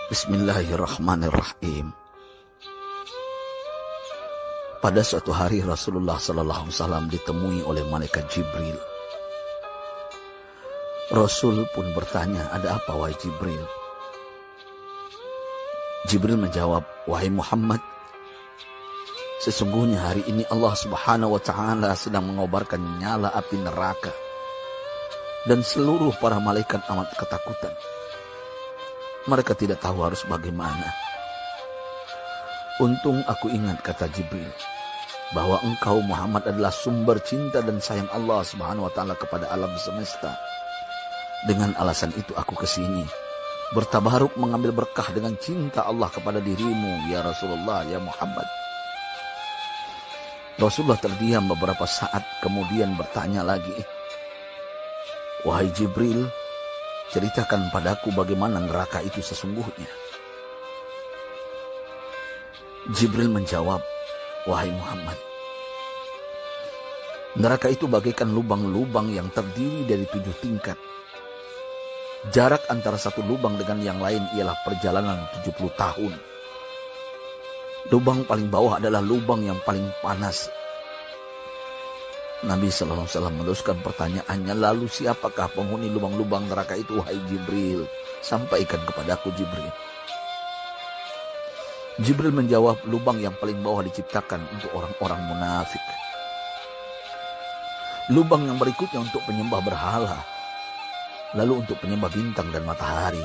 Bismillahirrahmanirrahim. Pada suatu hari Rasulullah SAW ditemui oleh malaikat Jibril. Rasul pun bertanya, "Ada apa wahai Jibril?" Jibril menjawab, "Wahai Muhammad, sesungguhnya hari ini Allah Subhanahu wa Ta'ala sedang mengobarkan nyala api neraka, dan seluruh para malaikat amat ketakutan. Mereka tidak tahu harus bagaimana. Untung aku ingat," kata Jibril, "bahwa engkau Muhammad adalah sumber cinta dan sayang Allah Subhanahu wa Ta'ala kepada alam semesta. Dengan alasan itu aku kesini, bertabaruk mengambil berkah dengan cinta Allah kepada dirimu, ya Rasulullah, ya Muhammad." Rasulullah terdiam beberapa saat, kemudian bertanya lagi, "Wahai Jibril, ceritakan padaku bagaimana neraka itu sesungguhnya." Jibril menjawab, "Wahai Muhammad, neraka itu bagaikan lubang-lubang yang terdiri dari 7 tingkat. Jarak antara satu lubang dengan yang lain ialah perjalanan 70 tahun. Lubang paling bawah adalah lubang yang paling panas." Nabi SAW meneruskan pertanyaannya, "Lalu siapakah penghuni lubang-lubang neraka itu, wahai Jibril? Sampaikan kepadaku, Jibril." Jibril menjawab, "Lubang yang paling bawah diciptakan untuk orang-orang munafik. Lubang yang berikutnya untuk penyembah berhala. Lalu untuk penyembah bintang dan matahari."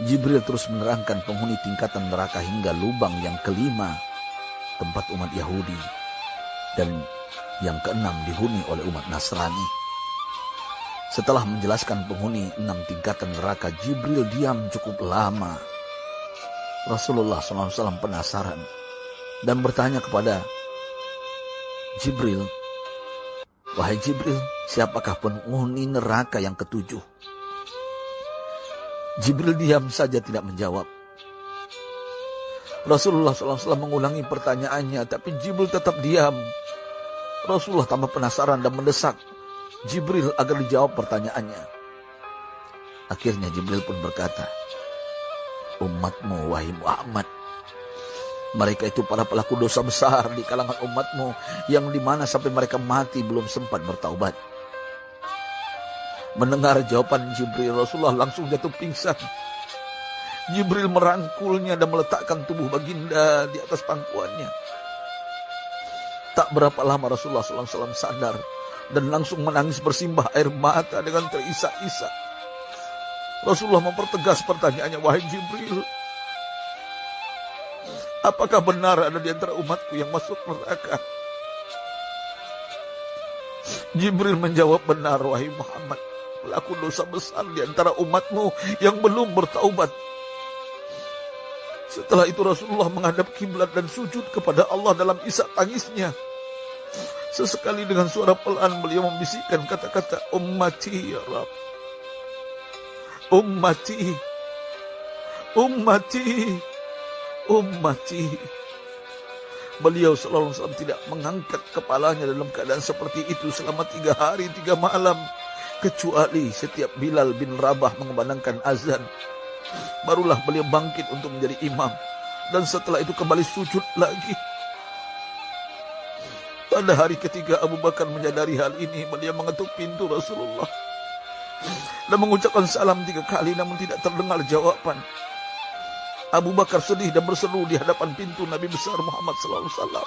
Jibril terus menerangkan penghuni tingkatan neraka hingga lubang yang kelima, tempat umat Yahudi, dan yang keenam dihuni oleh umat Nasrani. Setelah menjelaskan penghuni 6 tingkatan neraka, Jibril diam cukup lama. Rasulullah SAW penasaran dan bertanya kepada Jibril, "Wahai Jibril, siapakah penghuni neraka yang ke-7?" Jibril diam saja tidak menjawab. Rasulullah SAW mengulangi pertanyaannya, tapi Jibril tetap diam. Rasulullah tambah penasaran dan mendesak Jibril agar dijawab pertanyaannya. Akhirnya Jibril pun berkata, "Umatmu, wahai Muhammad, mereka itu para pelaku dosa besar di kalangan umatmu, yang dimana sampai mereka mati belum sempat bertaubat." Mendengar jawaban Jibril, Rasulullah langsung jatuh pingsan. Jibril merangkulnya dan meletakkan tubuh baginda di atas pangkuannya. Tak berapa lama Rasulullah SAW sadar dan langsung menangis bersimbah air mata dengan terisak-isak. Rasulullah mempertegas pertanyaannya, "Wahai Jibril, apakah benar ada di antara umatku yang masuk neraka?" Jibril menjawab, "Benar, wahai Muhammad, pelaku dosa besar di antara umatmu yang belum bertaubat." Setelah itu Rasulullah menghadap kiblat dan sujud kepada Allah dalam isak tangisnya. Sesekali dengan suara pelan beliau membisikkan kata-kata, "Ummati ya Rabb, ummati, ummati, ummati." Beliau SAW tidak mengangkat kepalanya dalam keadaan seperti itu selama 3 hari 3 malam. Kecuali setiap Bilal bin Rabah mengumandangkan azan, barulah beliau bangkit untuk menjadi imam. Dan setelah itu kembali sujud lagi. Pada hari ketiga Abu Bakar menyadari hal ini, beliau mengetuk pintu Rasulullah dan mengucapkan salam 3 kali, namun tidak terdengar jawaban. Abu Bakar sedih dan berseru di hadapan pintu Nabi besar Muhammad SAW,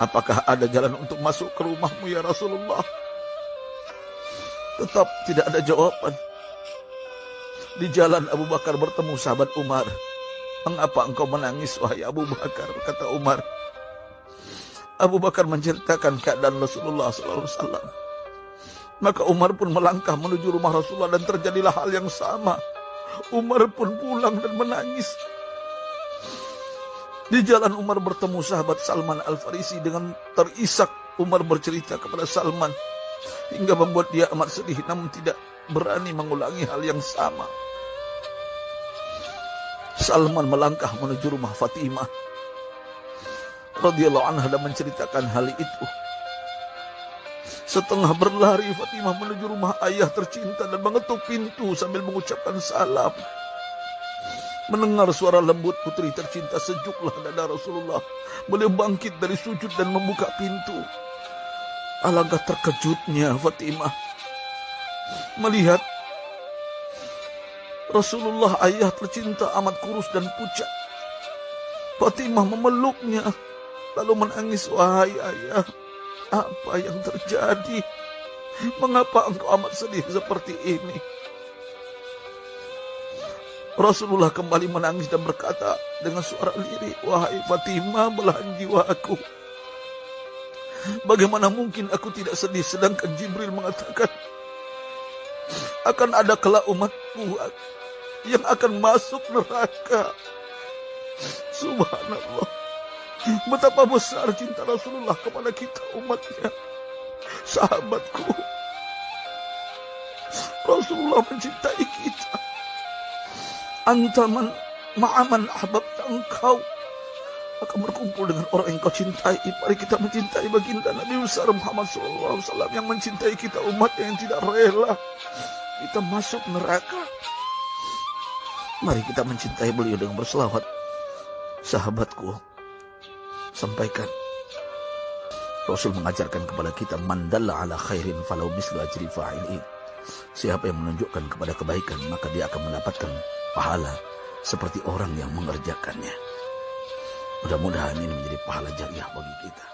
"Apakah ada jalan untuk masuk ke rumahmu ya Rasulullah?" Tetap tidak ada jawaban. Di jalan Abu Bakar bertemu sahabat Umar. "Mengapa engkau menangis, wahai Abu Bakar?" kata Umar. Abu Bakar menceritakan keadaan Rasulullah SAW. Maka Umar pun melangkah menuju rumah Rasulullah dan terjadilah hal yang sama. Umar pun pulang dan menangis. Di jalan Umar bertemu sahabat Salman Al-Farisi. Dengan terisak Umar bercerita kepada Salman hingga membuat dia amat sedih, namun tidak berani mengulangi hal yang sama. Salman melangkah menuju rumah Fatimah radhiyallahu anha dan menceritakan hal itu. Setengah berlari Fatimah menuju rumah ayah tercinta dan mengetuk pintu sambil mengucapkan salam. Mendengar suara lembut putri tercinta, sejuklah dada Rasulullah. Beliau bangkit dari sujud dan membuka pintu. Alangkah terkejutnya Fatimah melihat Rasulullah, ayah tercinta, amat kurus dan pucat. Fatimah memeluknya lalu menangis. Wahai ayah, apa yang terjadi? Mengapa engkau amat sedih seperti ini? Rasulullah kembali menangis dan berkata dengan suara lirih, wahai Fatimah, belahan jiwaku, bagaimana mungkin aku tidak sedih sedangkan Jibril mengatakan akan ada kelak umatku yang akan masuk neraka. Subhanallah, betapa besar cinta Rasulullah kepada kita umatnya. Sahabatku, Rasulullah mencintai kita. Antaman ma'aman ahbabta, engkau akan berkumpul dengan orang yang kau cintai. Mari kita mencintai baginda Nabi besar Muhammad SAW yang mencintai kita umat yang tidak rela kita masuk neraka. Mari kita mencintai beliau dengan berselawat. Sahabatku, sampaikan, Rasul mengajarkan kepada kita, man dalla ala khairin falau mislu ajri fa'ilin. Siapa yang menunjukkan kepada kebaikan, maka dia akan mendapatkan pahala seperti orang yang mengerjakannya. Mudah-mudahan ini menjadi pahala jariah bagi kita.